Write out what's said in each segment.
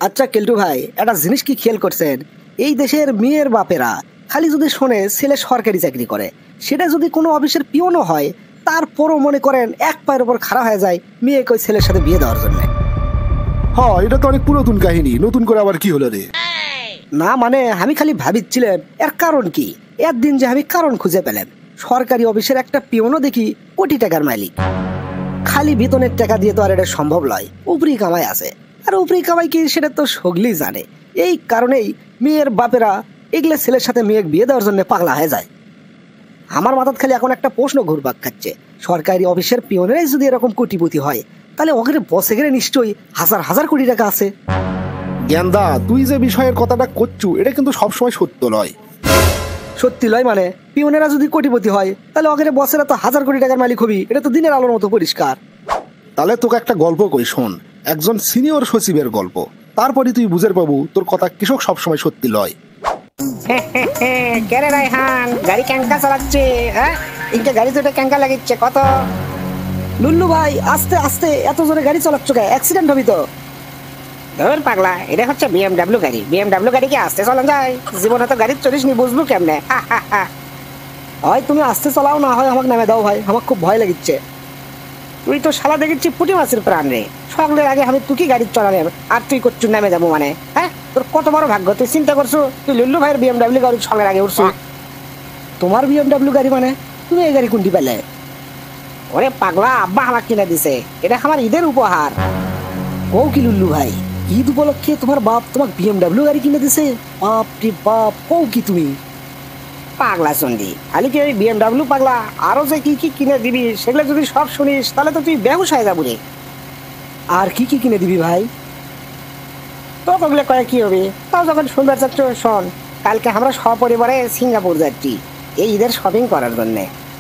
আচ্ছা কেলটু ভাই, একটা জিনিস কি খেয়াল করছেন? এই দেশের মেয়ের বাপেরা খালি যদি শোনে ছেলে সরকারি চাকরি করে, সেটা যদি কোনো অফিসের পিওনও হয়, তারপরও মনে করেন এক পায়ের উপর খাড়া হয়ে যায় মেয়েকে ওই ছেলের সাথে বিয়ে দেওয়ার জন্য। হ্যাঁ, এটা তো অনেক পুরাতন কাহিনী। নতুন করে আবার কি হলো রে? না মানে আমি খালি ভাবিছিলাম এর কারণ কি। এর দিন যে আমি কারণ খুঁজে পেলাম, সরকারি অফিসের একটা পিওনও দেখি কোটি টাকার মালিক। খালি বেতনের টাকা দিয়ে তো আর এটা সম্ভব নয়, উপরি কামাই আছে। আর উপরি কামাই কি সেটা তো সগলি জানে। এই কারণেই মেয়ের বাপেরা এগুলো ছেলের সাথে মেয়ে বিয়ে দেওয়ার জন্য পাগলা হয়ে যায়। আমার মাথাত খালি এখন একটা প্রশ্ন ঘুরপাক খাচ্ছে, সরকারি অফিসের পিওনেরাই যদি এরকম কোটিপতি হয়, তাহলে ওখানে বসে গেলে নিশ্চয়ই হাজার হাজার কোটি টাকা আছে। জ্ঞানদা, তুই যে বিষয়ের কথাটা করছু এটা কিন্তু সবসময় সত্য নয়। সত্যি লয় মানে? পিওনেরা যদি কোটিপতি হয় তাহলে ওখানে বসেরা তো হাজার কোটি টাকার মালিক হবি, এটা তো দিনের আলোর মতো পরিষ্কার। তাহলে তোকে একটা গল্প কই শোন, একজন সিনিয়র সচিবের গল্প। তারপরে তুই বুঝের পাবু তোর কথা কৃষক সবসময় সত্যি লয়। কেরে রায়হান গাড়ি ক্যাঙ্কা চালাচ্ছে? হ্যাঁ, ইনকে গাড়ি দুটো ক্যাঙ্কা লাগিচ্ছে কত? লুল্লু ভাই আস্তে আস্তে, এত জোরে গাড়ি চালাচ্ছ কে? অ্যাক্সিডেন্ট হবি তো। ধর পাগলা, এটা হচ্ছে বিএমডাব্লিউ গাড়ি। বিএমডাব্লিউ গাড়ি কি আস্তে চলা যায়? জীবনে তো গাড়ি চড়িস নি, বুঝবো কেমনে? হয় তুমি আস্তে চালাও, না হয় আমাকে নামে দাও ভাই, আমার খুব ভয় লাগিচ্ছে। তুই তো শালা দেখেছি পুঁটি মাছের প্রাণ রে। সকলের আগে আমি তুই কি গাড়ি চড়ালে আর তুই করছু নামে যাবো মানে? হ্যাঁ, তোর কত বড় ভাগ্য, তুই চিন্তা করছো তুই লুল্লু ভাইয়ের বিএমডাব্লিউ গাড়ি সকলের আগে উঠছো। তোমার বিএমডাব্লিউ গাড়ি মানে? তুমি এই গাড়ি কোনটি পেলে? ওরে পাগলা, আব্বা আমার কিনে দিছে, এটা আমার ঈদের উপহার। ও কি লুল্লু ভাই, ঈদ উপলক্ষে তোমার বাপ তোমাকে বিএমডাব্লিউ গাড়ি কিনে দিছে? বাপ রে বাপ, ও কি তুমি? পাগলা চন্ডি, খালি কি ওই বিএমডাব্লিউ পাগলা, আরো যে কি কি কিনে দিবি সেগুলো যদি সব শুনিস তাহলে তো তুই বেহুশ হয়ে যাবো রে। আর কি কি কিনে দিবি ভাই? তো ওগুলো করে কি হবে? তাও যখন শুনতে চাচ্ছ শোন, কালকে আমরা সপরিবারে সিঙ্গাপুর যাচ্ছি এই ঈদের শপিং করার জন্য।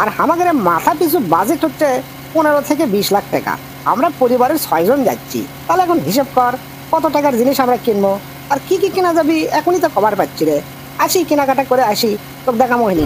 আর আমাদের মাথা পিছু বাজেট হচ্ছে 15 থেকে 20 লাখ টাকা। আমরা পরিবারের 6 জন যাচ্ছি, তাহলে এখন হিসেব কর কত টাকার জিনিস আমরা কিনবো আর কি কি কেনা যাবি এখনই তো খবর পাচ্ছি রে। আসি কেনাকাটা করে আসি, তোর দেখা মোহিনী।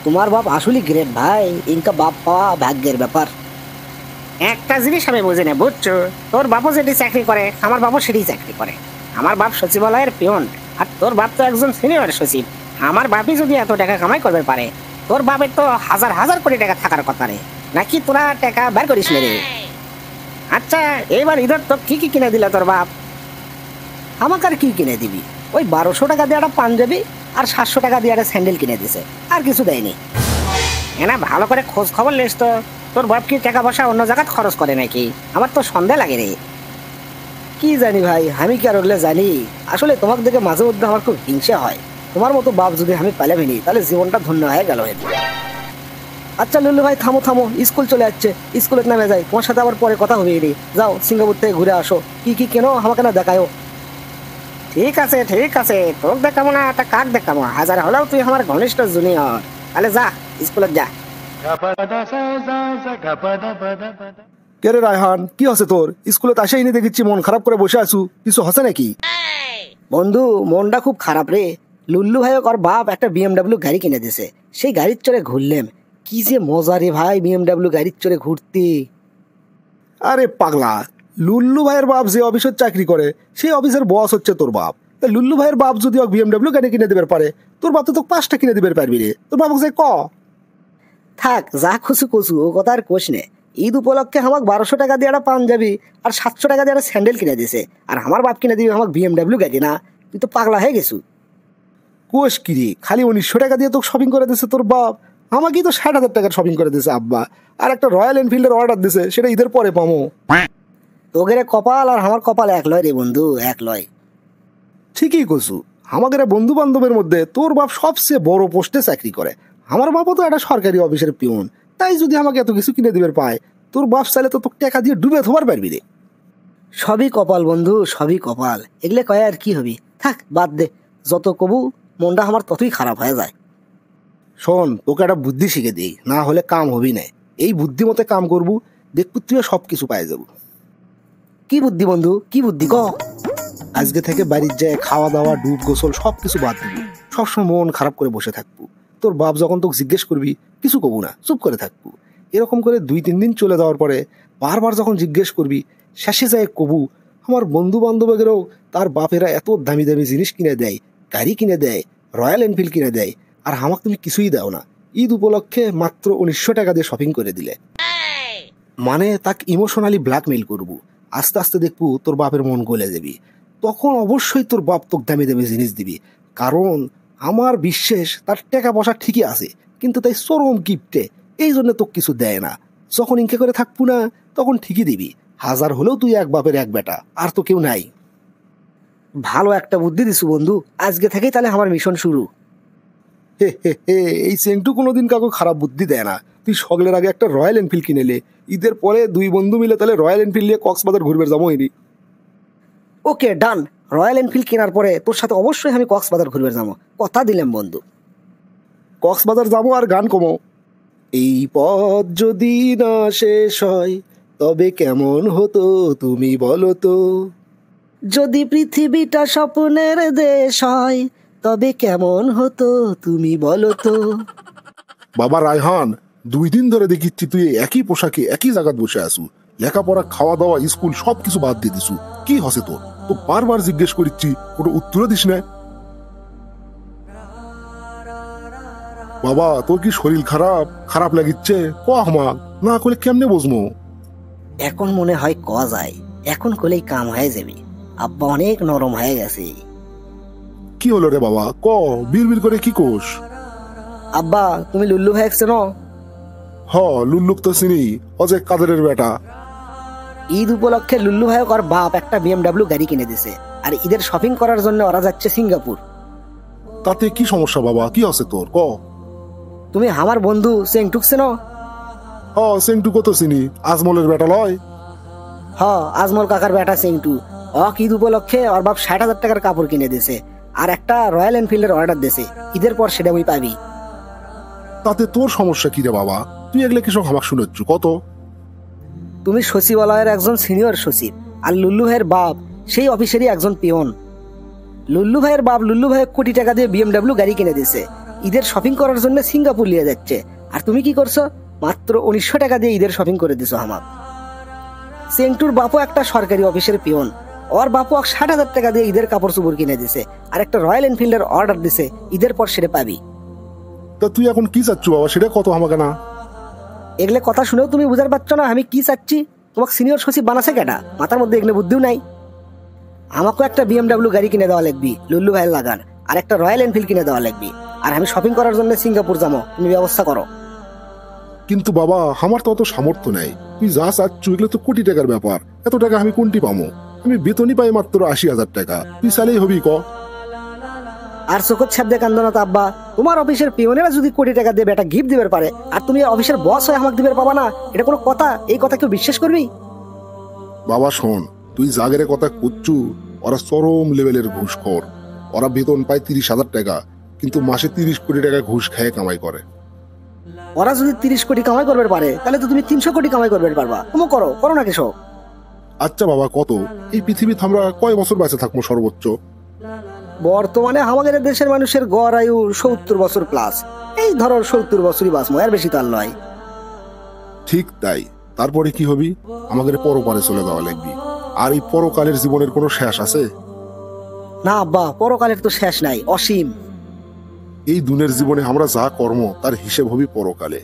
তোমার বাপ আসলে গ্রেট ভাই, ইনকা বাপ পাওয়া ভাগ্যের ব্যাপার। একটা জিনিস আমি বুঝি না, বুঝছো? তোর বাপও যেটি চাকরি করে আমার বাপও সেটি চাকরি করে। আমার বাপ সচিবালয়ের পিয়ন আর তোর বাপ তো একজন সিনিয়র সচিব। আমার বাপই যদি এত টাকা কামাই করতে পারে, তোর বাপের তো হাজার হাজার কোটি টাকা থাকার কথা রে। নাকি তোরা টাকা বের করিস রে? আচ্ছা, এইবার ঈদের তো কি কি কিনে দিল তোর বাপ? আমাকে আর কি কিনে দিবি? ওই 1200 টাকা দিয়ে একটা পাঞ্জাবি আর 700 টাকা দিয়ে একটা স্যান্ডেল কিনে দিছে, আর কিছু দেয়নি। এনা ভালো করে খোঁজ খবর নিস তো, তোর বাপ কি টাকা পয়সা অন্য জায়গায় খরচ করে নাকি? আমার তো সন্দেহ লাগে রে। কি জানি ভাই, আমি কি আর ওগুলো জানি? আসলে তোমাকে দেখে মাঝে মধ্যে আমার খুব হিংসা হয়। তোমার মতো বাপ যদি আমি পেলে ভিনি, তাহলে জীবনটা ধন্য হয়ে গেল। আচ্ছা লুল্লু ভাই, থামো থামো, স্কুল চলে যাচ্ছে, স্কুলে নামে যাই। তোমার সাথে আবার পরে কথা হবে। যাও সিঙ্গাপুর থেকে ঘুরে আসো, কি কি কেনো আমাকে না দেখায়ও। ঠিক আছে ঠিক আছে, তোকে দেখাবো না তা কাক দেখাবো? হাজার হলেও তুই আমার ঘনিষ্ঠ জুনিয়র। তাহলে যা, স্কুলে যা। কে রে রায়হান, কি হচ্ছে তোর? স্কুলে আসেই নি দেখিচ্ছি, মন খারাপ করে বসে আছু, কিছু হচ্ছে নাকি? বন্ধু, মনটা খুব খারাপ রে। লুল্লু ভাই ওর বাপ একটা বিএমডাব্লিউ গাড়ি কিনে দিছে, সেই গাড়ির চড়ে ঘুরলাম। কি যে মজা রে ভাই বিএমডাব্লিউ গাড়ির চড়ে ঘুরতে। আরে পাগলা, লুল্লু ভাইয়ের বাপ যে অফিসের চাকরি করে সেই অফিসের বস হচ্ছে তোর বাপ। লুল্লু ভাইয়ের বাপ যদি বিএমডাব্লিউ গাড়ি কিনে দিতে পারে, তোর বাপ তো তোকে 5টা কিনে দিতে পারবি রে। তোর বাবুকে যে ক। থাক, যা খুশি কচু, ও কথা আর কোষ নে। ঈদ উপলক্ষে আমাকে 1200 টাকা দিয়ে একটা পাঞ্জাবি আর 700 টাকা দিয়ে একটা স্যান্ডেল কিনে দিছে, আর আমার বাপ কিনে দিবে আমাকে বিএমডাব্লিউ গাড়ি? না, তুই তো পাগলা হয়ে গেছু। কোষ কিরি, খালি 1900 টাকা দিয়ে তোকে শপিং করে দিছে তোর বাপ। আমাকেই তো 60,000 টাকার শপিং করে দিছে আব্বা। আর একটা রয়্যাল এনফিল্ডের অর্ডার দিছে, সেটা ঈদের পরে পামো। তোগেরে কপাল আর আমার কপাল এক লয় রে বন্ধু, এক লয়। ঠিকই কছু, আমাদের বন্ধু বান্ধবের মধ্যে তোর বাপ সবচেয়ে বড় পোস্টে চাকরি করে। আমার বাপও তো একটা সরকারি অফিসের পিয়ন। তাই যদি আমাকে এত কিছু কিনে দিবে পায়, তোর বাপ চাইলে তো তোকে টাকা দিয়ে ডুবে থবার পারবি রে। সবই কপাল বন্ধু, সবই কপাল। এগুলো কয় আর কি হবি, থাক বাদ দে। যত কবু মনটা আমার ততই খারাপ হয়ে যায়। শোন, তোকে একটা বুদ্ধি শিখে দিই, না হলে কাম হবি না। এই বুদ্ধি মতে কাম করবো, দেখবি তুই সব কিছু পাই যাবো। কি বুদ্ধি বন্ধু, কি বুদ্ধি ক? আজকে থেকে বাড়ির যায় খাওয়া দাওয়া ডুব গোসল সব কিছু বাদ দিবি। সবসময় মন খারাপ করে বসে থাকবো। তোর বাপ যখন তোকে জিজ্ঞেস করবি কিছু কবু না, চুপ করে থাকবো। এরকম করে 2-3 দিন চলে যাওয়ার পরে বারবার যখন জিজ্ঞেস করবি, শেষে যায় কবু আমার বন্ধু বান্ধবেরও তার বাপেরা এত দামি দামি জিনিস কিনে দেয়, গাড়ি কিনে দেয়, রয়্যাল এনফিল্ড কিনে দেয়, আর আমাকে তুমি কিছুই দাও না। ঈদ উপলক্ষে মাত্র 1900 টাকা দিয়ে শপিং করে দিলে। মানে তাকে ইমোশনালি ব্ল্যাকমেইল করবো। আস্তে আস্তে দেখবো তোর বাপের মন গলে যাবি। তখন অবশ্যই তোর বাপ তোকে দামি দামি জিনিস দিবি, কারণ আমার বিশ্বাস তার টাকা পয়সা ঠিকই আছে, কিন্তু তাই চরম গিফটে এই জন্য তোকে কিছু দেয় না। যখন ইনকে করে থাকবো না তখন ঠিকই দিবি। হাজার হলেও তুই এক বাপের এক বেটা, আর তো কেউ নাই। ভালো একটা বুদ্ধি দিছু বন্ধু, আজকে থেকেই তাহলে আমার মিশন শুরু। হে হে হে, এই সেন্টু কোনোদিন কাউকে খারাপ বুদ্ধি দেয় না। তুই সকলের আগে একটা রয়্যাল এনফিল্ড কিনেলে, ঈদের পরে দুই বন্ধু মিলে তাহলে রয়্যাল এনফিল্ড নিয়ে কক্সবাজার ঘুরবে যাবো। ওকে ডান, রয়্যাল এনফিল্ড কেনার পরে তোর সাথে অবশ্যই আমি কক্সবাজার ঘুরবে যাবো, কথা দিলাম বন্ধু। কক্সবাজার যাবো আর গান কমো। এই পথ যদি না শেষ হয় তবে কেমন হতো তুমি বলো তো। যদি পৃথিবীটা স্বপ্নের দেশ হয় তবে কেমন হতো তুমি বলো তো। বাবা রায়হান, 2 দিন ধরে দেখিচ্ছি তুই একই পোশাকে একই জায়গায় বসে আসু। লেখাপড়া, খাওয়া দাওয়া, স্কুল সবকিছু বাদ দিয়ে দিছু। কি হসে তোর? তো বারবার জিজ্ঞেস করিচ্ছি, কোনো উত্তর দিস না। বাবা তোর কি শরীর খারাপ খারাপ লাগিচ্ছে? ক আমাক না করলে কেমনে বুঝবো? এখন মনে হয় ক যায়, এখন করলেই কাম হয়ে যাবে। আব্বা অনেক নরম হয়ে গেছে। কি হলো রে বাবা? ক, বিড়বিড় করে কি কোষ? আব্বা তুমি লুল্লু ভাই চেনো? হ, লুল্লুক তো চিনি, অজয় কাদেরের বেটা। ঈদ উপলক্ষে লুল্লু ভাই ওর বাপ একটা BMW গাড়ি কিনে দিছে, আর ঈদের শপিং করার জন্য ওরা যাচ্ছে সিঙ্গাপুর। তাতে কি সমস্যা বাবা? কি আছে তোর? ক। তুমি আমার বন্ধু চেংটুক চেনো? হ, সেন্টুকো তো চিনি, আজমলের বেটা লয়? হ, আজমল কাকার বেটা চেংটু। ঈদ উপলক্ষে ওর বাপ 60,000 টাকার কাপড় কিনে দিছে, আর একটা রয়্যাল এনফিল্ডের অর্ডার দিছে। ঈদের পর সেটা ওই পাবি। তাতে তোর সমস্যা কি রে বাবা? তুই এগুলো কিসব আমাকে শুনেছ কত? তুমি সচিবালয়ের একজন সিনিয়র সচিব, আর লুল্লু ভাইয়ের বাপ সেই অফিসেরই একজন পিয়ন। লুল্লু ভাইয়ের বাপ লুল্লু ভাইয়ের কোটি টাকা দিয়ে BMW গাড়ি কিনে দিছে, ঈদের শপিং করার জন্য সিঙ্গাপুর নিয়ে যাচ্ছে। আর তুমি কি করছো? মাত্র 1900 টাকা দিয়ে ঈদের শপিং করে দিছো আমার। চেংটুর বাপও একটা সরকারি অফিসের পিয়ন, ওর বাপু 60,000 টাকা দিয়ে ঈদের কাপড় চোপড় কিনে দিছে, আর একটা রয়্যাল এনফিল্ডের অর্ডার দিছে। ঈদের পর সেটা পাবি। তা তুই এখন কি চাচ্ছ বাবা? সেটা কত আমাকে না? এগুলো কথা শুনেও তুমি বুঝতে পারছো না আমি কি চাচ্ছি? তোমাকে সিনিয়র সচিব বানাছে কেটা? মাথার মধ্যে এগুলো বুদ্ধিও নাই। আমাকে একটা BMW গাড়ি কিনে দেওয়া লাগবে লুল্লু ভাইয়ের লাগার, আর একটা রয়্যাল এনফিল্ড কিনে দেওয়া লাগবে, আর আমি শপিং করার জন্য সিঙ্গাপুর যাবো। তুমি ব্যবস্থা করো। কিন্তু বাবা আমার তো অত সামর্থ্য নেই। তুই যা চাচ্ছ এগুলো তো কোটি টাকার ব্যাপার, এত টাকা আমি কোনটি পাবো? আমি বেতনই পাই মাত্র 80,000 টাকা। তুই চাইলেই হবি ক। আর চোখত ছাপদে কান্দো না তো আব্বা। তোমার অফিসের পিওনেরা যদি কোটি টাকা দিয়ে একটা গিফট দিবে পারে, আর তুমি অফিসের বস হয়ে আমাকে দিবে পাবা না, এটা কোনো কথা? এই কথা কেউ বিশ্বাস করবি? বাবা শোন, তুই জাগের কথা করছু, ওরা চরম লেভেলের ঘুষখোর। ওরা বেতন পায় 30,000 টাকা, কিন্তু মাসে 30 কোটি টাকা ঘুষ খেয়ে কামাই করে। ওরা যদি 30 কোটি কামাই করবে পারে, তাহলে তো তুমি 300 কোটি কামাই করবে পারবা। তুমি করো করো না কেসব? আচ্ছা বাবা কত? এই পৃথিবীতে আমরা কয় বছর বেঁচে থাকবো সর্বোচ্চ? বর্তমানে আমাদের দেশের মানুষের গড় আয়ু 70 বছর প্লাস। এই ধরো 70 বছরই বাঁচবো, আর বেশি তো আর নয়। ঠিক তাই। তারপরে কি হবি? আমাদের পরপারে চলে যাওয়া লাগবি। আর এই পরকালের জীবনের কোনো শেষ আছে? না আব্বা, পরকালের তো শেষ নাই, অসীম। এই দুনের জীবনে আমরা যা কর্ম তার হিসেব হবি পরকালে।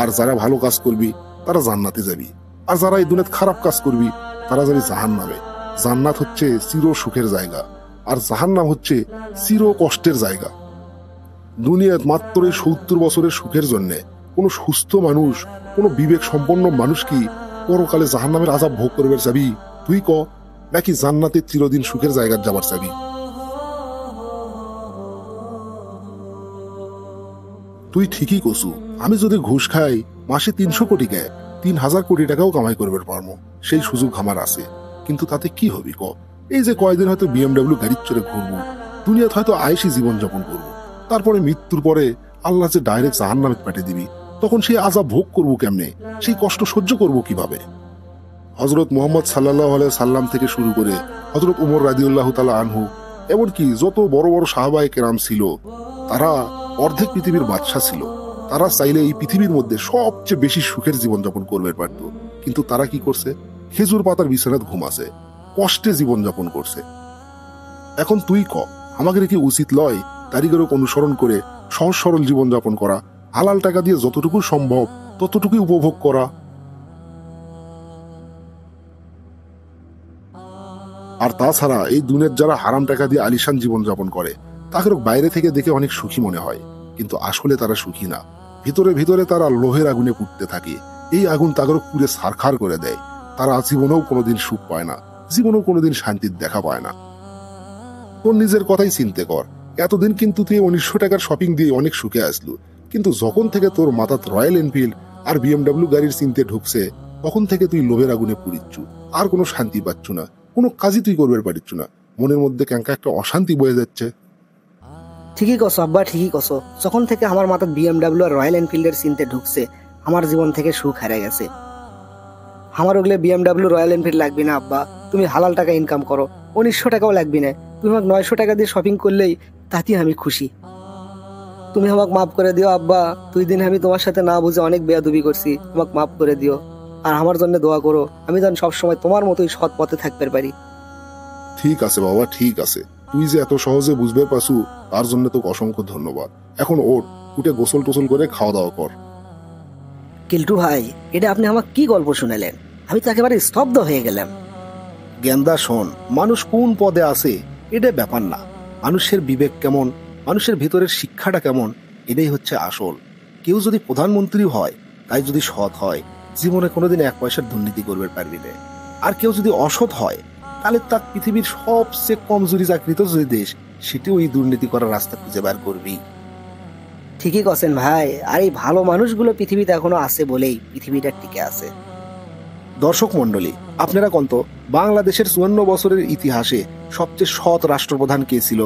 আর যারা ভালো কাজ করবি তারা জান্নাতে যাবি, আর যারা এই দুনিয়াতে খারাপ কাজ করবি তারা যাবি জাহান্নামে। জান্নাত হচ্ছে চির সুখের জায়গা, আর জাহান্নাম হচ্ছে চির কষ্টের জায়গা। দুনিয়াত মাত্র এই 70 বছরের সুখের জন্য কোনো সুস্থ মানুষ, কোনো বিবেক সম্পন্ন মানুষ কি পরকালে জাহান্নামের আযাব ভোগ করবে যাবি? তুই ক, নাকি জান্নাতের চিরদিন সুখের জায়গায় যাবার যাবি? তুই ঠিকই কসু। আমি যদি ঘুষ খাই মাসে 300 কোটি কে 3,000 কোটি টাকাও কামাই করবে পারবো, সেই সুযোগ আমার আছে। কিন্তু তাতে কি হবি ক? এই যে কয়দিন হয়তো BMW গাড়ির চড়ে ঘুরবো, দুনিয়াতে হয়তো আয়েশি জীবনযাপন করবো, তারপরে মৃত্যুর পরে আল্লাহ যে ডাইরেক্ট জাহান্নামে পাঠিয়ে দিবি, তখন সেই আযাব ভোগ করবো কেমনে? সেই কষ্ট সহ্য করবো কিভাবে? হযরত মুহাম্মদ সাল্লাল্লাহু আলাইহি সাল্লাম থেকে শুরু করে হযরত উমর রাদিয়াল্লাহু তাআলা আনহু, এমনকি যত বড় বড় সাহাবায়ে কেরাম ছিল, তারা অর্ধেক পৃথিবীর বাদশা ছিল। তারা চাইলে এই পৃথিবীর মধ্যে সবচেয়ে বেশি সুখের জীবনযাপন করবে পারত, কিন্তু তারা কি করছে? খেজুর পাতার বিছানায় ঘুমাছে। কষ্টে জীবনযাপন করছে। এখন তুই ক, আমাদের কি উচিত লয় তারিখেরও অনুসরণ করে সহজ সরল জীবনযাপন করা, হালাল টাকা দিয়ে যতটুকু সম্ভব ততটুকুই উপভোগ করা? আর তাছাড়া এই দুনিয়ার যারা হারাম টাকা দিয়ে আলিশান জীবনযাপন করে তাদের বাইরে থেকে দেখে অনেক সুখী মনে হয়, কিন্তু আসলে তারা সুখী না। ভিতরে ভিতরে তারা লোহের আগুনে পুড়তে থাকে। এই আগুন তাদের পুরে ছারখার করে দেয়। তারা জীবনেও কোনোদিন সুখ পায় না, জীবনেও কোনোদিন শান্তির দেখা পায় না। তোর নিজের কথাই চিন্তে কর, এতদিন কিন্তু তুই 1900 টাকার শপিং দিয়ে অনেক সুখে আসলু, কিন্তু যখন থেকে তোর মাথাত রয়্যাল এনফিল্ড আর বিএমডাব্লিউ গাড়ির চিনতে ঢুকছে তখন থেকে তুই লোভের আগুনে পুড়িচ্ছু। আর কোনো শান্তি পাচ্ছ না, কোনো কাজই তুই করবে পারিচ্ছ না। মনের মধ্যে ক্যাঙ্কা একটা অশান্তি বয়ে যাচ্ছে। ঠিকই কছো আব্বা, ঠিকই কছো। যখন থেকে আমার মাথায় বিএমডাব্লিউ আর রয়্যাল এনফিল্ডের চিনতে ঢুকছে আমার জীবন থেকে সুখ হারিয়ে গেছে। আমার ওগুলো বিএমডাব্লিউ রয়্যাল এনফিল্ড লাগবে না আব্বা, তুমি হালাল টাকা ইনকাম করো, 1900 টাকাও লাগবে না। তুমি আমাকে 900 টাকা দিয়ে শপিং করলেই তাতেই আমি খুশি। তুমি আমাকে মাফ করে দিও আব্বা, 2 দিন আমি তোমার সাথে না বুঝে অনেক বেয়াদবি করছি, আমাকে মাফ করে দিও। আর আমার জন্য দোয়া করো, আমি যেন সবসময় তোমার মতোই সৎ পথে থাকতে পারি। ঠিক আছে বাবা, ঠিক আছে। তুই যে এত সহজে বুঝবে পাসু তার জন্য তোকে অসংখ্য ধন্যবাদ। এখন ওঠ, উঠে গোসল টোসল করে খাওয়া দাওয়া কর। কিল্টু ভাই, এটা আপনি আমাকে কি গল্প শুনালেন? আমি তো একেবারে স্তব্ধ হয়ে গেলাম। গেন্দা শোন, মানুষ কোন পদে আছে এটা ব্যাপার না, মানুষের বিবেক কেমন, মানুষের ভিতরের শিক্ষাটা কেমন, এটাই হচ্ছে আসল। কেউ যদি প্রধানমন্ত্রী হয়, তাই যদি সৎ হয়, জীবনে কোনোদিন 1 পয়সার দুর্নীতি করবে পারবি না। আর কেউ যদি অসৎ হয়, তাহলে তার পৃথিবীর সবচেয়ে কমজোরি চাকরিত যে দেশ, সেটি ওই দুর্নীতি করার রাস্তা খুঁজে বার করবি। ঠিকই কছেন ভাই, আর এই ভালো মানুষগুলো পৃথিবীতে এখনো আছে বলেই পৃথিবীটা টিকে আছে। দর্শক মন্ডলী, আপনারা কন্ত বাংলাদেশের 54 বছরের ইতিহাসে সবচেয়ে সৎ রাষ্ট্রপ্রধান কে ছিল?